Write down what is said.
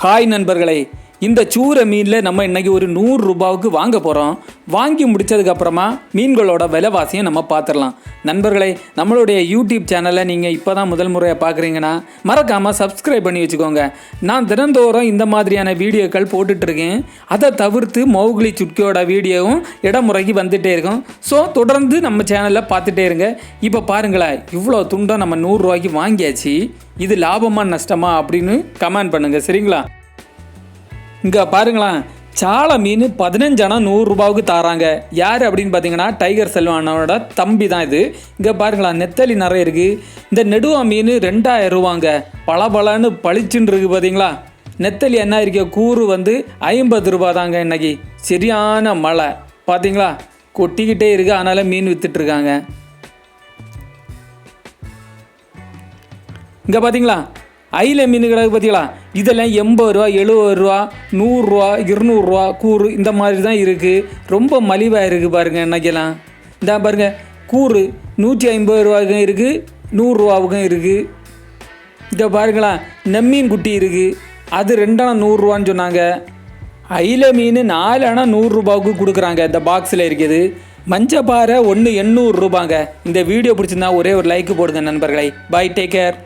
Hi நண்பர்களே, இந்த சூரை மீனில் நம்ம இன்றைக்கி ஒரு 100 ரூபாவுக்கு வாங்க போகிறோம். வாங்கி முடித்ததுக்கப்புறமா மீன்களோட விலைவாசியை நம்ம பார்த்துடலாம். நண்பர்களே, நம்மளுடைய யூடியூப் சேனலை நீங்கள் இப்போ தான் முதல் முறையாக பார்க்குறீங்கன்னா மறக்காமல் சப்ஸ்கிரைப் பண்ணி வச்சுக்கோங்க. நான் தினந்தோறும் இந்த மாதிரியான வீடியோக்கள் போட்டுட்ருக்கேன். அதை தவிர்த்து மௌக்லி சுட்கியோட வீடியோவும் இடமுறைக்கு வந்துகிட்டே இருக்கும். ஸோ தொடர்ந்து நம்ம சேனலில் பார்த்துட்டே இருங்க. இப்போ பாருங்களேன், இவ்வளோ துண்டம் நம்ம 100 ரூபாய்க்கு வாங்கியாச்சு. இது லாபமா நஷ்டமா அப்படின்னு கமெண்ட் பண்ணுங்கள், சரிங்களா? இங்கே பாருங்களேன், சாலை மீன் 15 அணா 100 ரூபாவுக்கு தராங்க. யார் அப்படின்னு பார்த்தீங்கன்னா டைகர் செல்வானோட தம்பி தான் இது. இங்கே பாருங்களேன், நெத்தலி நிறைய இருக்குது. இந்த நெடுவா மீன் 2000 ரூபாங்க. பளபளன்னு பளிச்சுன்னு இருக்குது பார்த்தீங்களா. நெத்தலி என்ன இருக்க கூறு 50 ரூபா தாங்க. இன்னைக்கு சரியான மழை பார்த்தீங்களா, கொட்டிக்கிட்டே இருக்குது. அதனால் மீன் விற்றுட்ருக்காங்க. இங்கே பார்த்தீங்களா, ஐல மீன் கிடக்கு பார்த்தீங்களா. இதெல்லாம் 80 ரூபா, 70 ரூபா, 100 ரூபா, 200 ரூபா கூறு இந்த மாதிரி தான் இருக்குது. ரொம்ப மலிவாக இருக்குது பாருங்கள். இன்றைக்கெல்லாம் இந்த பாருங்கள், கூறு 150 ரூபாய்க்கும் இருக்குது, 100 ரூபாவுக்கும் இருக்குது. இதை பாருங்களா, நெம்மீன் குட்டி இருக்குது, அது 2 அணா 100 ரூபான்னு சொன்னாங்க. ஐல மீன் 4 அணா 100 ரூபாவுக்கு கொடுக்குறாங்க. இந்த பாக்ஸில் இருக்குது. மஞ்சப்பாறை 1 800 ரூபாங்க. இந்த வீடியோ பிடிச்சிருந்தா ஒரே ஒரு லைக் போடுங்க நண்பர்களை. Bye, take care.